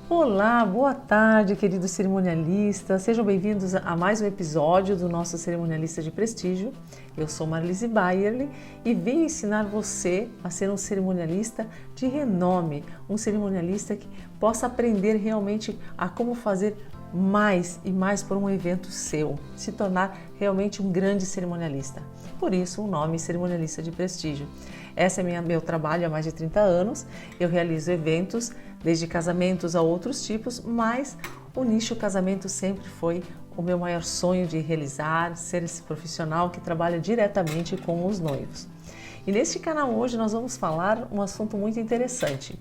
Olá, boa tarde, queridos cerimonialistas. Sejam bem-vindos a mais um episódio do nosso Cerimonialista de Prestígio. Eu sou Marlise Bayerle e venho ensinar você a ser um cerimonialista de renome, um cerimonialista que possa aprender realmente a como fazer mais e mais por um evento seu, se tornar realmente um grande cerimonialista. Por isso, o nome Cerimonialista de Prestígio. Esse é meu trabalho há mais de 30 anos. Eu realizo eventos, desde casamentos a outros tipos, mas o nicho casamento sempre foi o meu maior sonho de realizar, ser esse profissional que trabalha diretamente com os noivos. E neste canal hoje nós vamos falar um assunto muito interessante.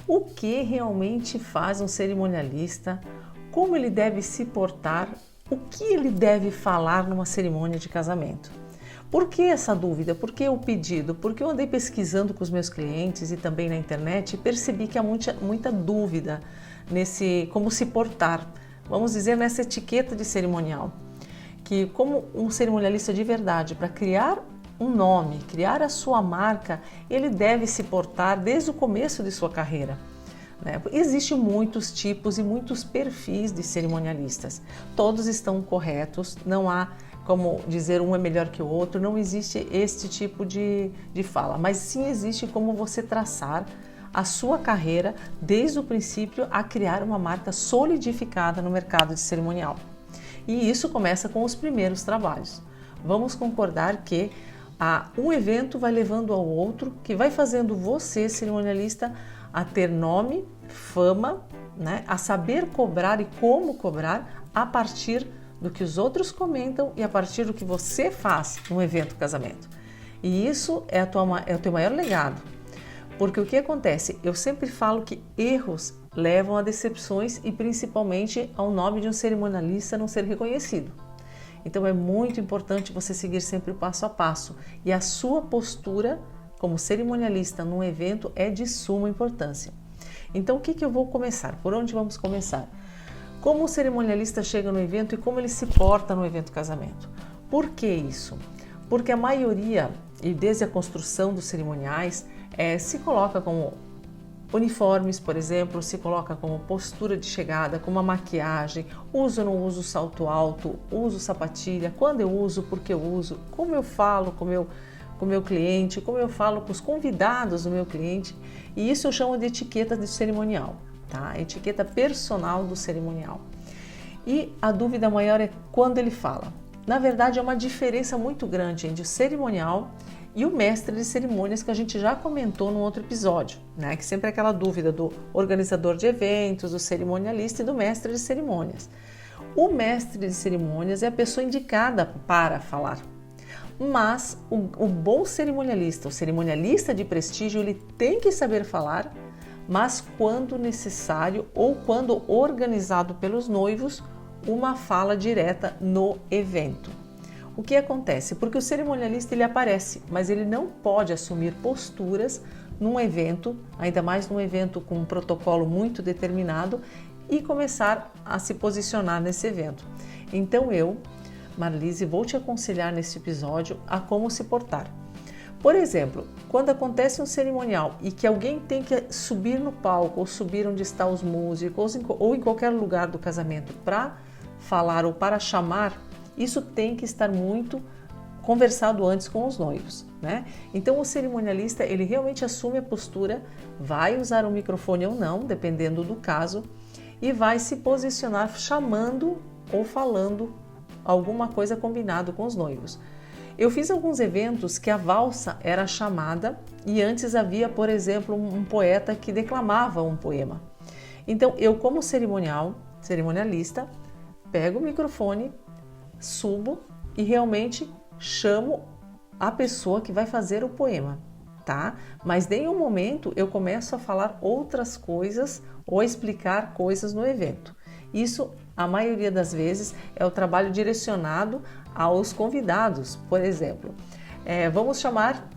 O que realmente faz um cerimonialista? Como ele deve se portar? O que ele deve falar numa cerimônia de casamento? Por que essa dúvida? Por que o pedido? Porque eu andei pesquisando com os meus clientes e também na internet e percebi que há muita dúvida nesse como se portar, vamos dizer, nessa etiqueta de cerimonial. Que como um cerimonialista de verdade, para criar um nome, criar a sua marca, ele deve se portar desde o começo de sua carreira. Existem muitos tipos e muitos perfis de cerimonialistas. Todos estão corretos, não há como dizer um é melhor que o outro, não existe este tipo de fala, mas sim existe como você traçar a sua carreira desde o princípio a criar uma marca solidificada no mercado de cerimonial. E isso começa com os primeiros trabalhos. Vamos concordar que um evento vai levando ao outro, que vai fazendo você, cerimonialista, a ter nome, fama, a saber cobrar e como cobrar a partir do que os outros comentam e a partir do que você faz no evento casamento. E isso é o teu maior legado. Porque o que acontece? Eu sempre falo que erros levam a decepções e principalmente ao nome de um cerimonialista não ser reconhecido. Então é muito importante você seguir sempre o passo a passo e a sua postura como cerimonialista num evento é de suma importância. Então o que eu vou começar? Por onde vamos começar? Como o cerimonialista chega no evento e como ele se porta no evento casamento. Por que isso? Porque a maioria, e desde a construção dos cerimoniais, se coloca como uniformes, por exemplo, se coloca como postura de chegada, como a maquiagem, uso ou não uso salto alto, uso sapatilha, quando eu uso, por que eu uso, como eu falo com o meu cliente, como eu falo com os convidados do meu cliente, e isso eu chamo de etiqueta de cerimonial. Tá? A etiqueta personal do cerimonial. E a dúvida maior é quando ele fala. Na verdade, é uma diferença muito grande entre o cerimonial e o mestre de cerimônias que a gente já comentou no outro episódio, que sempre é aquela dúvida do organizador de eventos, do cerimonialista e do mestre de cerimônias. O mestre de cerimônias é a pessoa indicada para falar. Mas o bom cerimonialista, o cerimonialista de prestígio, ele tem que saber falar, mas quando necessário ou quando organizado pelos noivos, uma fala direta no evento. O que acontece? Porque o cerimonialista ele aparece, mas ele não pode assumir posturas num evento, ainda mais num evento com um protocolo muito determinado, e começar a se posicionar nesse evento. Então eu, Marlise, vou te aconselhar neste episódio a como se portar. Por exemplo, quando acontece um cerimonial e que alguém tem que subir no palco ou subir onde estão os músicos ou em qualquer lugar do casamento para falar ou para chamar, isso tem que estar muito conversado antes com os noivos, Então o cerimonialista ele realmente assume a postura, vai usar o microfone ou não, dependendo do caso, e vai se posicionar chamando ou falando alguma coisa combinado com os noivos. Eu fiz alguns eventos que a valsa era chamada e antes havia, por exemplo, um poeta que declamava um poema. Então, eu como cerimonialista, pego o microfone, subo e realmente chamo a pessoa que vai fazer o poema, tá? Mas em nenhum momento eu começo a falar outras coisas ou a explicar coisas no evento. Isso, a maioria das vezes, é o trabalho direcionado aos convidados. Por exemplo, vamos chamar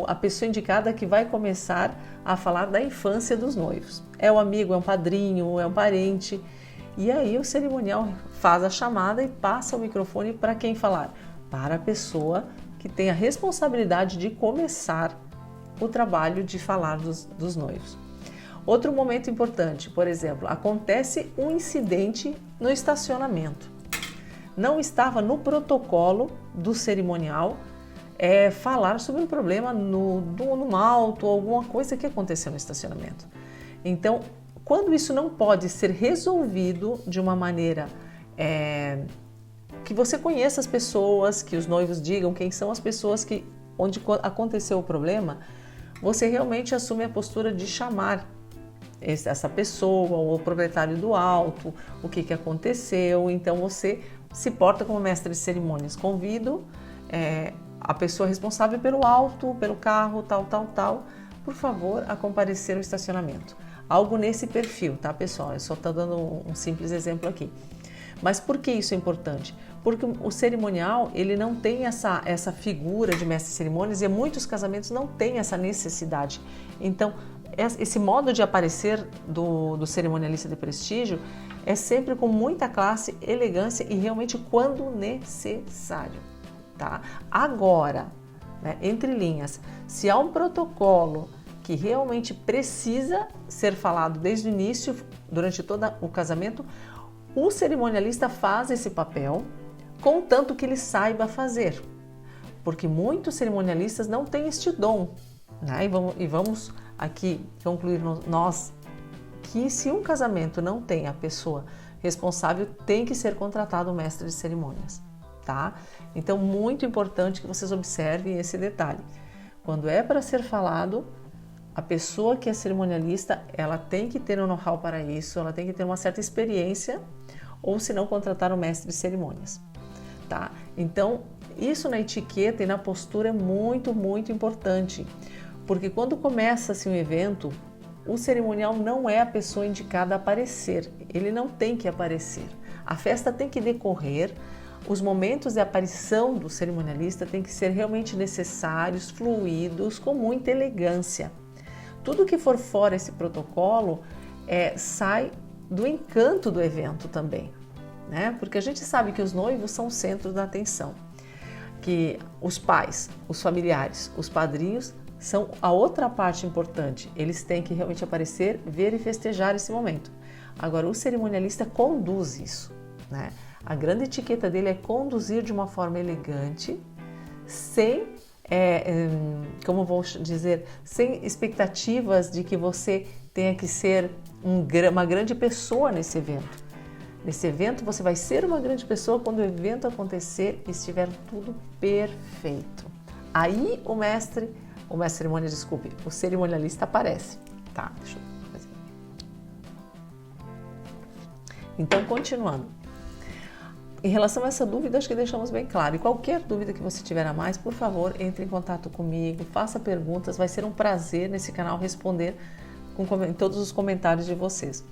a pessoa indicada que vai começar a falar da infância dos noivos. É um amigo, é um padrinho, é um parente. E aí o cerimonial faz a chamada e passa o microfone para quem falar? Para a pessoa que tem a responsabilidade de começar o trabalho de falar dos noivos. Outro momento importante, por exemplo, acontece um incidente no estacionamento. Não estava no protocolo do cerimonial falar sobre um problema no alto, alguma coisa que aconteceu no estacionamento. Então, quando isso não pode ser resolvido de uma maneira que você conheça as pessoas, que os noivos digam quem são as pessoas onde aconteceu o problema, você realmente assume a postura de chamar essa pessoa, ou o proprietário do auto, o que aconteceu. Então você se porta como mestre de cerimônias. Convido a pessoa responsável pelo auto, pelo carro, tal, por favor, a comparecer ao estacionamento. Algo nesse perfil, tá, pessoal? Eu só estou dando um simples exemplo aqui. Mas por que isso é importante? Porque o cerimonial, ele não tem essa figura de mestre de cerimônias e muitos casamentos não têm essa necessidade. Então, esse modo de aparecer do cerimonialista de prestígio é sempre com muita classe, elegância e realmente quando necessário, tá? Agora, né, entre linhas, se há um protocolo que realmente precisa ser falado desde o início, durante todo o casamento, o cerimonialista faz esse papel, contanto que ele saiba fazer, porque muitos cerimonialistas não têm este dom, né? E vamos aqui concluir nós que se um casamento não tem a pessoa responsável, tem que ser contratado um mestre de cerimônias, tá? Então, muito importante que vocês observem esse detalhe. Quando é para ser falado, a pessoa que é cerimonialista, ela tem que ter um know-how para isso, ela tem que ter uma certa experiência, ou se não, contratar um mestre de cerimônias, tá? Então, isso na etiqueta e na postura é muito, muito importante, porque quando começa-se um evento, o cerimonial não é a pessoa indicada a aparecer, ele não tem que aparecer. A festa tem que decorrer, os momentos de aparição do cerimonialista têm que ser realmente necessários, fluidos, com muita elegância. Tudo que for fora esse protocolo sai do encanto do evento também, né? Porque a gente sabe que os noivos são o centro da atenção, que os pais, os familiares, os padrinhos são a outra parte importante. Eles têm que realmente aparecer, ver e festejar esse momento. Agora, o cerimonialista conduz isso, né? A grande etiqueta dele é conduzir de uma forma elegante, sem como vou dizer, sem expectativas de que você tenha que ser uma grande pessoa nesse evento. Nesse evento você vai ser uma grande pessoa quando o evento acontecer e estiver tudo perfeito. Aí o cerimonialista aparece, tá? Deixa eu fazer. Então, continuando. Em relação a essa dúvida, acho que deixamos bem claro. E qualquer dúvida que você tiver a mais, por favor, entre em contato comigo, faça perguntas. Vai ser um prazer nesse canal responder em todos os comentários de vocês.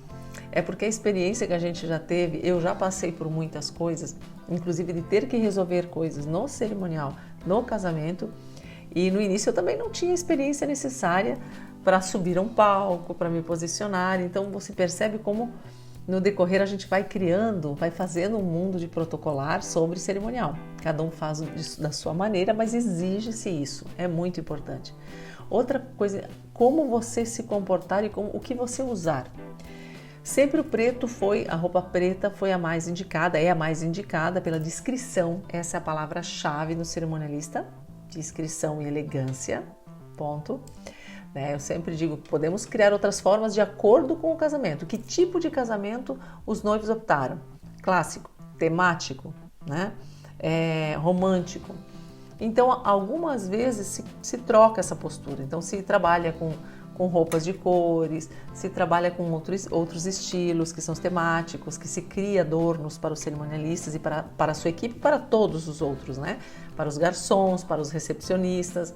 É porque a experiência que a gente já teve, eu já passei por muitas coisas, inclusive de ter que resolver coisas no cerimonial, no casamento. E no início eu também não tinha a experiência necessária para subir a um palco, para me posicionar. Então você percebe como no decorrer a gente vai criando, vai fazendo um mundo de protocolar sobre cerimonial. Cada um faz isso da sua maneira, mas exige-se isso, é muito importante. Outra coisa, como você se comportar e o que você usar. Sempre a roupa preta foi a mais indicada, é a mais indicada pela discrição, essa é a palavra-chave no cerimonialista, discrição e elegância, ponto. Eu sempre digo que podemos criar outras formas de acordo com o casamento. Que tipo de casamento os noivos optaram? Clássico, temático, né? Romântico. Então, algumas vezes se troca essa postura. Então, se trabalha com roupas de cores, se trabalha com outros estilos que são os temáticos, que se cria adornos para os cerimonialistas e para a sua equipe e para todos os outros, né? Para os garçons, para os recepcionistas.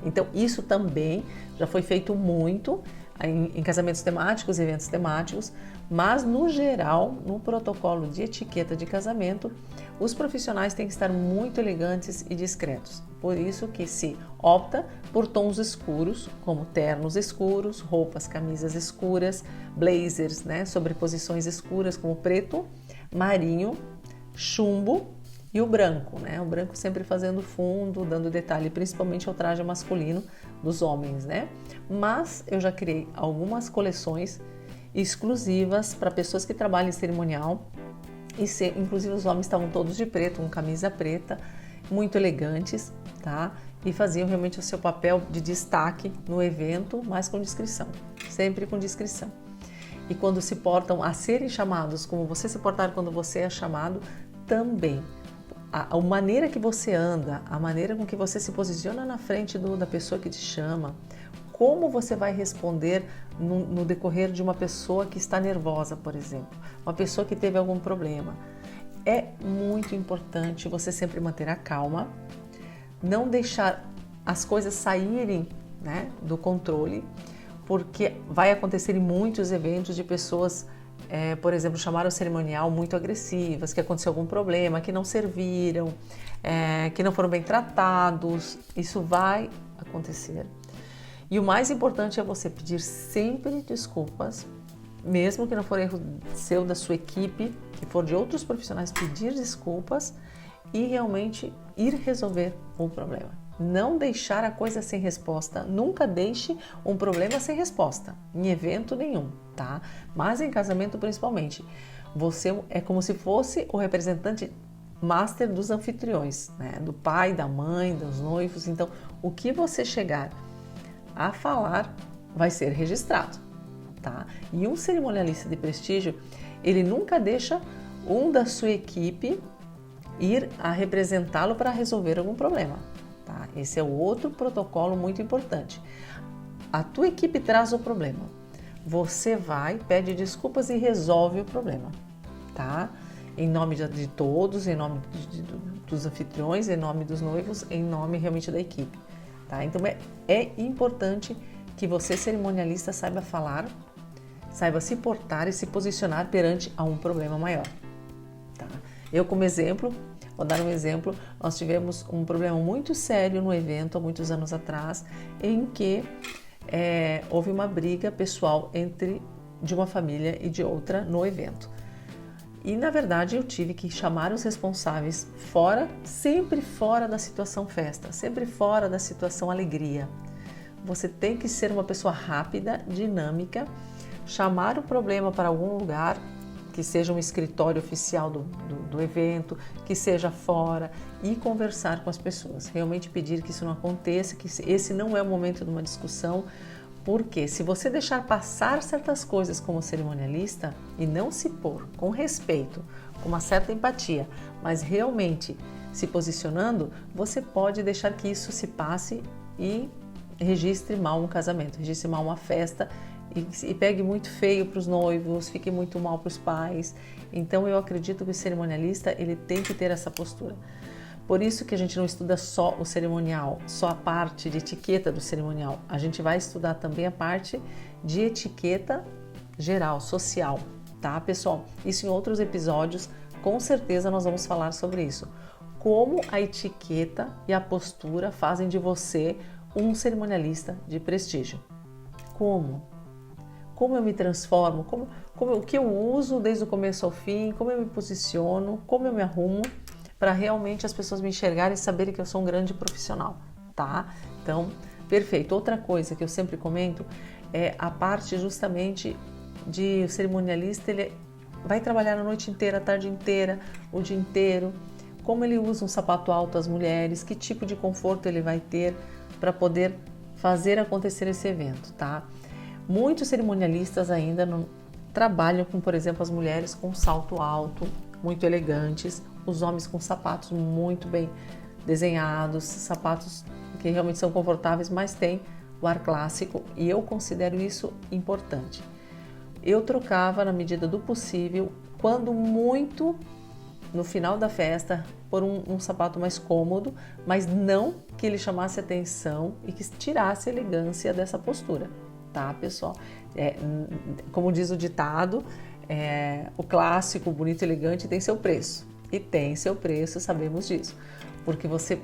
Então, isso também já foi feito muito em casamentos temáticos, eventos temáticos, mas no geral, no protocolo de etiqueta de casamento, os profissionais têm que estar muito elegantes e discretos. Por isso que se opta por tons escuros, como ternos escuros, roupas, camisas escuras, blazers, né, sobreposições escuras como preto, marinho, chumbo, e o branco, né? O branco sempre fazendo fundo, dando detalhe, principalmente ao traje masculino, dos homens, né? Mas eu já criei algumas coleções exclusivas para pessoas que trabalham em cerimonial inclusive os homens estavam todos de preto, com camisa preta, muito elegantes, tá? E faziam realmente o seu papel de destaque no evento, mas com discrição, sempre com discrição. E quando se portam a serem chamados, como você se portar quando você é chamado, também. A maneira que você anda, a maneira com que você se posiciona na frente da pessoa que te chama, como você vai responder no decorrer de uma pessoa que está nervosa, por exemplo, uma pessoa que teve algum problema. É muito importante você sempre manter a calma, não deixar as coisas saírem, né, do controle, porque vai acontecer em muitos eventos de pessoas, por exemplo, chamaram o cerimonial muito agressivas, que aconteceu algum problema, que não serviram, que não foram bem tratados. Isso vai acontecer. E o mais importante é você pedir sempre desculpas, mesmo que não for erro seu, da sua equipe, que for de outros profissionais, pedir desculpas e realmente ir resolver o problema. Não deixar a coisa sem resposta, nunca deixe um problema sem resposta, em evento nenhum, tá? Mas em casamento principalmente. Você é como se fosse o representante master dos anfitriões, né? Do pai, da mãe, dos noivos. Então, o que você chegar a falar vai ser registrado, tá? E um cerimonialista de prestígio, ele nunca deixa um da sua equipe ir a representá-lo para resolver algum problema, tá? Esse é o outro protocolo muito importante. A tua equipe traz o problema, você vai, pede desculpas e resolve o problema, tá? Em nome de todos, em nome dos anfitriões, em nome dos noivos, em nome realmente da equipe. Tá? Então é importante que você, cerimonialista, saiba falar, saiba se portar e se posicionar perante a um problema maior. Tá? Eu, como exemplo, vou dar um exemplo, nós tivemos um problema muito sério no evento há muitos anos atrás, em que houve uma briga pessoal de uma família e de outra no evento. E, na verdade, eu tive que chamar os responsáveis sempre fora da situação festa, sempre fora da situação alegria. Você tem que ser uma pessoa rápida, dinâmica, chamar o problema para algum lugar, que seja um escritório oficial do evento, que seja fora, e conversar com as pessoas. Realmente pedir que isso não aconteça, que esse não é o momento de uma discussão, porque se você deixar passar certas coisas como cerimonialista e não se pôr com respeito, com uma certa empatia, mas realmente se posicionando, você pode deixar que isso se passe e registre mal um casamento, registre mal uma festa e pegue muito feio para os noivos, fique muito mal para os pais. Então eu acredito que o cerimonialista ele tem que ter essa postura. Por isso que a gente não estuda só o cerimonial, só a parte de etiqueta do cerimonial. A gente vai estudar também a parte de etiqueta geral, social, tá, pessoal? Isso em outros episódios, com certeza nós vamos falar sobre isso. Como a etiqueta e a postura fazem de você um cerimonialista de prestígio. Como eu me transformo, o que eu uso desde o começo ao fim, como eu me posiciono, como eu me arrumo, para realmente as pessoas me enxergarem e saberem que eu sou um grande profissional, tá? Então, perfeito. Outra coisa que eu sempre comento é a parte justamente de o cerimonialista, ele vai trabalhar a noite inteira, a tarde inteira, o dia inteiro, como ele usa um sapato alto às mulheres, que tipo de conforto ele vai ter para poder fazer acontecer esse evento, tá? Muitos cerimonialistas ainda não trabalham com, por exemplo, as mulheres com salto alto, muito elegantes, os homens com sapatos muito bem desenhados, sapatos que realmente são confortáveis, mas tem o ar clássico, e eu considero isso importante. Eu trocava na medida do possível, quando muito, no final da festa, por um sapato mais cômodo, mas não que ele chamasse atenção e que tirasse a elegância dessa postura, tá, pessoal? Como diz o ditado, o clássico, o bonito e elegante tem seu preço. E tem seu preço, sabemos disso. Porque você,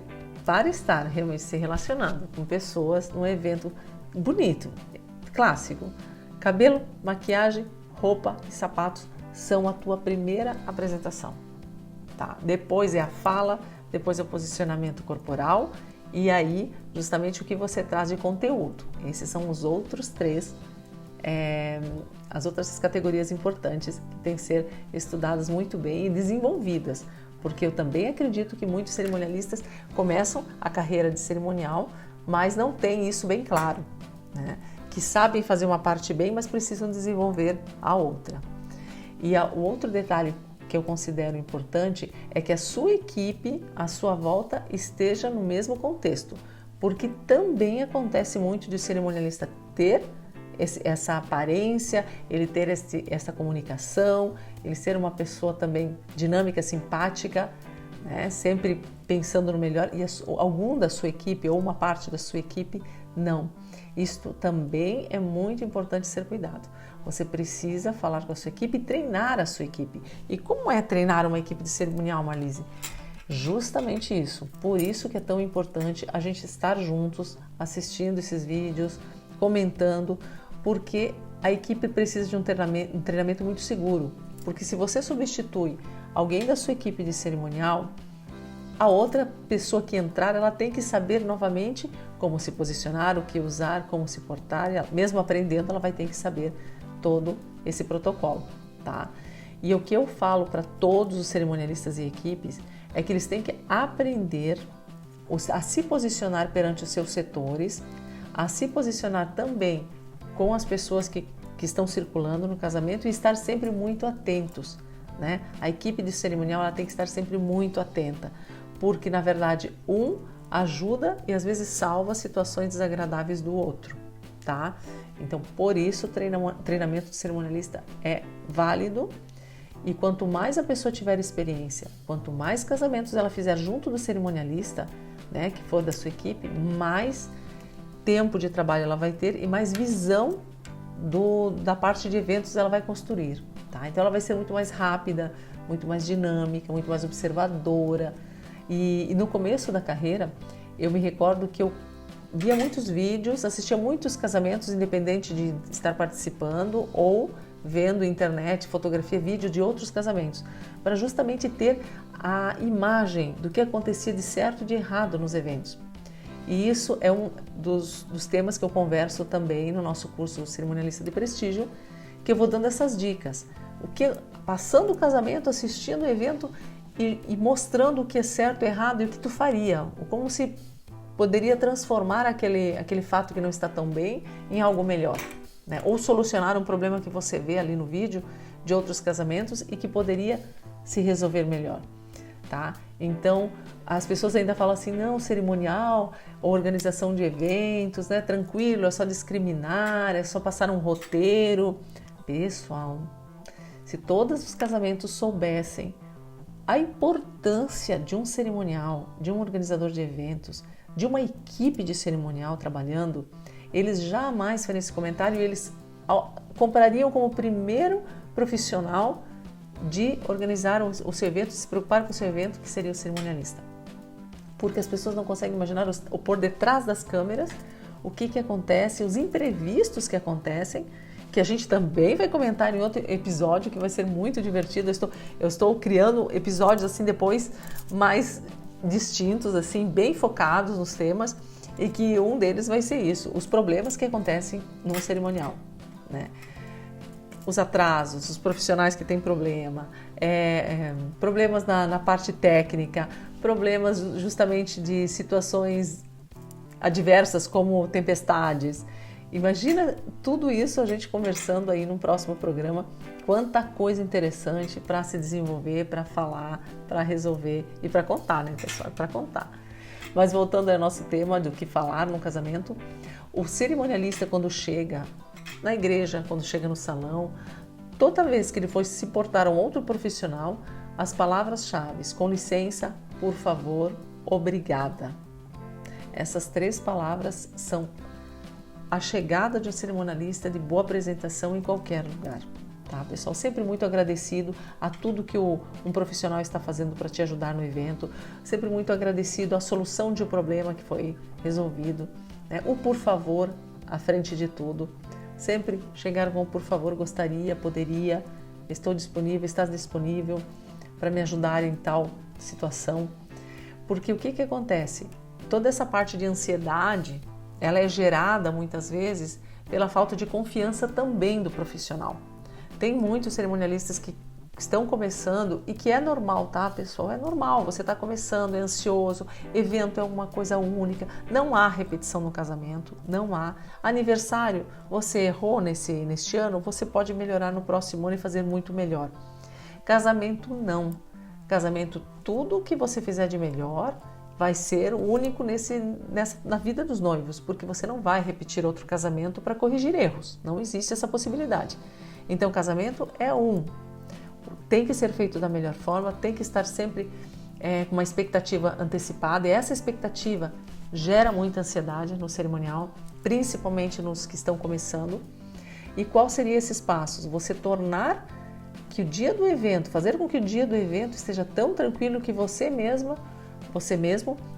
para estar realmente se relacionando com pessoas num evento bonito, clássico, cabelo, maquiagem, roupa e sapatos são a tua primeira apresentação, tá? Depois é a fala, depois é o posicionamento corporal e aí justamente o que você traz de conteúdo. Esses são os outros três, as outras categorias importantes que têm que ser estudadas muito bem e desenvolvidas, porque eu também acredito que muitos cerimonialistas começam a carreira de cerimonial, mas não têm isso bem claro, né? Que sabem fazer uma parte bem, mas precisam desenvolver a outra. E o outro detalhe que eu considero importante é que a sua equipe, à sua volta, esteja no mesmo contexto, porque também acontece muito de o cerimonialista ter essa aparência, ele ter essa comunicação, ele ser uma pessoa também dinâmica, simpática, né? Sempre pensando no melhor, e algum da sua equipe ou uma parte da sua equipe não. Isto também é muito importante ser cuidado. Você precisa falar com a sua equipe e treinar a sua equipe. E como é treinar uma equipe de cerimonial, Marlise? Justamente isso. Por isso que é tão importante a gente estar juntos, assistindo esses vídeos, comentando, porque a equipe precisa de um treinamento muito seguro. Porque se você substitui alguém da sua equipe de cerimonial, a outra pessoa que entrar, ela tem que saber novamente como se posicionar, o que usar, como se portar, e mesmo aprendendo, ela vai ter que saber todo esse protocolo, tá? E o que eu falo para todos os cerimonialistas e equipes é que eles têm que aprender a se posicionar perante os seus setores, a se posicionar também com as pessoas que estão circulando no casamento e estar sempre muito atentos, né? A equipe de cerimonial ela tem que estar sempre muito atenta, porque na verdade um ajuda e às vezes salva situações desagradáveis do outro, tá? Então por isso o treinamento de cerimonialista é válido, e quanto mais a pessoa tiver experiência, quanto mais casamentos ela fizer junto do cerimonialista, né, que for da sua equipe, mais tempo de trabalho ela vai ter e mais visão da parte de eventos ela vai construir, tá? Então ela vai ser muito mais rápida, muito mais dinâmica, muito mais observadora. E no começo da carreira, eu me recordo que eu via muitos vídeos, assistia muitos casamentos, independente de estar participando ou vendo internet, fotografia, vídeo de outros casamentos, para justamente ter a imagem do que acontecia de certo e de errado nos eventos. E isso é um dos temas que eu converso também no nosso curso Cerimonialista de Prestígio, que eu vou dando essas dicas. Passando o casamento, assistindo o evento e mostrando o que é certo e errado e o que tu faria, como se poderia transformar aquele fato que não está tão bem em algo melhor, né? Ou solucionar um problema que você vê ali no vídeo de outros casamentos e que poderia se resolver melhor, tá? Então, as pessoas ainda falam assim, não, cerimonial, organização de eventos, né? Tranquilo, é só discriminar, é só passar um roteiro. Pessoal, se todos os casamentos soubessem a importância de um cerimonial, de um organizador de eventos, de uma equipe de cerimonial trabalhando, eles jamais fariam esse comentário e eles comprariam como primeiro profissional de organizar o seu evento, se preocupar com o seu evento, que seria o cerimonialista. Porque as pessoas não conseguem imaginar o por detrás das câmeras, o que acontece, os imprevistos que acontecem, que a gente também vai comentar em outro episódio, que vai ser muito divertido. Eu estou criando episódios assim depois mais distintos, assim, bem focados nos temas, e que um deles vai ser isso, os problemas que acontecem no cerimonial, né? Os atrasos, os profissionais que têm problemas na parte técnica, problemas justamente de situações adversas como tempestades. Imagina tudo isso a gente conversando aí num próximo programa, quanta coisa interessante para se desenvolver, para falar, para resolver e para contar, né, pessoal? Para contar. Mas voltando ao nosso tema do que falar no casamento, o cerimonialista quando chega na igreja, quando chega no salão, toda vez que ele for se portar a um outro profissional, as palavras-chave, com licença, por favor, obrigada. Essas 3 palavras são a chegada de um cerimonialista de boa apresentação em qualquer lugar, tá, pessoal? Sempre muito agradecido a tudo que um profissional está fazendo para te ajudar no evento, sempre muito agradecido à solução de um problema que foi resolvido, né? O por favor à frente de tudo, sempre chegar com por favor, gostaria, poderia, estou disponível, estás disponível para me ajudar em tal situação, porque o que acontece? toda essa parte de ansiedade, ela é gerada muitas vezes pela falta de confiança também do profissional. Tem muitos cerimonialistas que estão começando e que é normal, tá, pessoal? É normal, você está começando, é ansioso, evento é uma coisa única, não há repetição no casamento, não há. Aniversário, você errou neste ano, você pode melhorar no próximo ano e fazer muito melhor. Casamento, não. Casamento, tudo que você fizer de melhor vai ser único na vida dos noivos, porque você não vai repetir outro casamento para corrigir erros, não existe essa possibilidade. Então, casamento é tem que ser feito da melhor forma, tem que estar sempre com uma expectativa antecipada, e essa expectativa gera muita ansiedade no cerimonial, principalmente nos que estão começando. E qual seriam esses passos? Você tornar que o dia do evento, fazer com que o dia do evento esteja tão tranquilo que você mesmo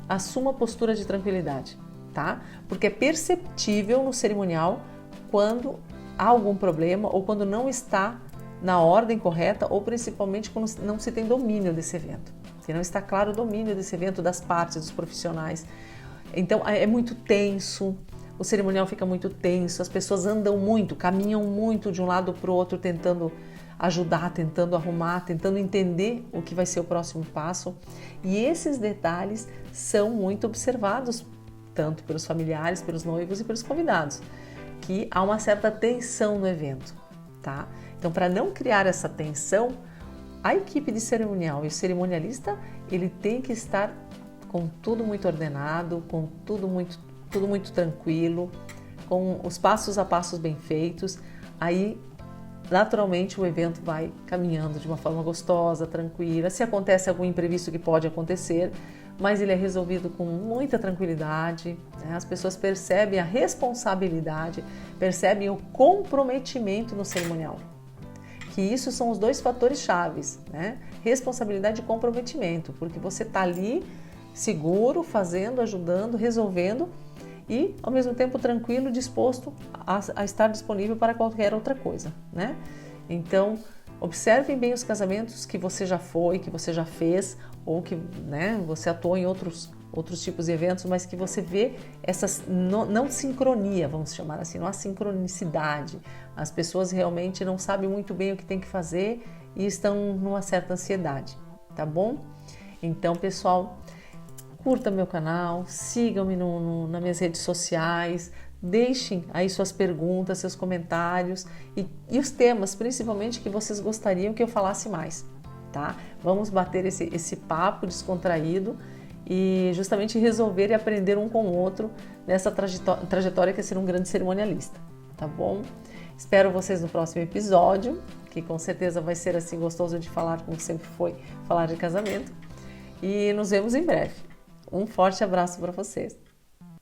assuma a postura de tranquilidade, tá? Porque é perceptível no cerimonial quando há algum problema ou quando não está na ordem correta, ou principalmente quando não se tem domínio desse evento, se não está claro o domínio desse evento das partes, dos profissionais. Então é muito tenso, o cerimonial fica muito tenso, as pessoas andam muito, caminham muito de um lado para o outro, tentando ajudar, tentando arrumar, tentando entender o que vai ser o próximo passo. E esses detalhes são muito observados, tanto pelos familiares, pelos noivos e pelos convidados, que há uma certa tensão no evento, tá? Então, para não criar essa tensão, a equipe de cerimonial e o cerimonialista, ele tem que estar com tudo muito ordenado, com tudo muito tranquilo, com os passos a passos bem feitos. Aí, naturalmente, o evento vai caminhando de uma forma gostosa, tranquila. Se acontece algum imprevisto, que pode acontecer, mas ele é resolvido com muita tranquilidade, né? As pessoas percebem a responsabilidade, percebem o comprometimento no cerimonial. Que isso são os dois fatores chaves, né? Responsabilidade e comprometimento, porque você está ali seguro, fazendo, ajudando, resolvendo e, ao mesmo tempo, tranquilo, disposto a estar disponível para qualquer outra coisa, né? Então, observem bem os casamentos que você já foi, que você já fez, ou que, né, você atuou em outros tipos de eventos, mas que você vê essa não sincronia, vamos chamar assim, não há sincronicidade. As pessoas realmente não sabem muito bem o que tem que fazer e estão numa certa ansiedade, tá bom? Então, pessoal, curta meu canal, sigam-me nas minhas redes sociais, deixem aí suas perguntas, seus comentários e os temas, principalmente, que vocês gostariam que eu falasse mais, tá? Vamos bater esse papo descontraído e justamente resolver e aprender um com o outro nessa trajetória que é ser um grande cerimonialista, tá bom? Espero vocês no próximo episódio, que com certeza vai ser assim gostoso de falar, como sempre foi, falar de casamento. E nos vemos em breve. Um forte abraço para vocês.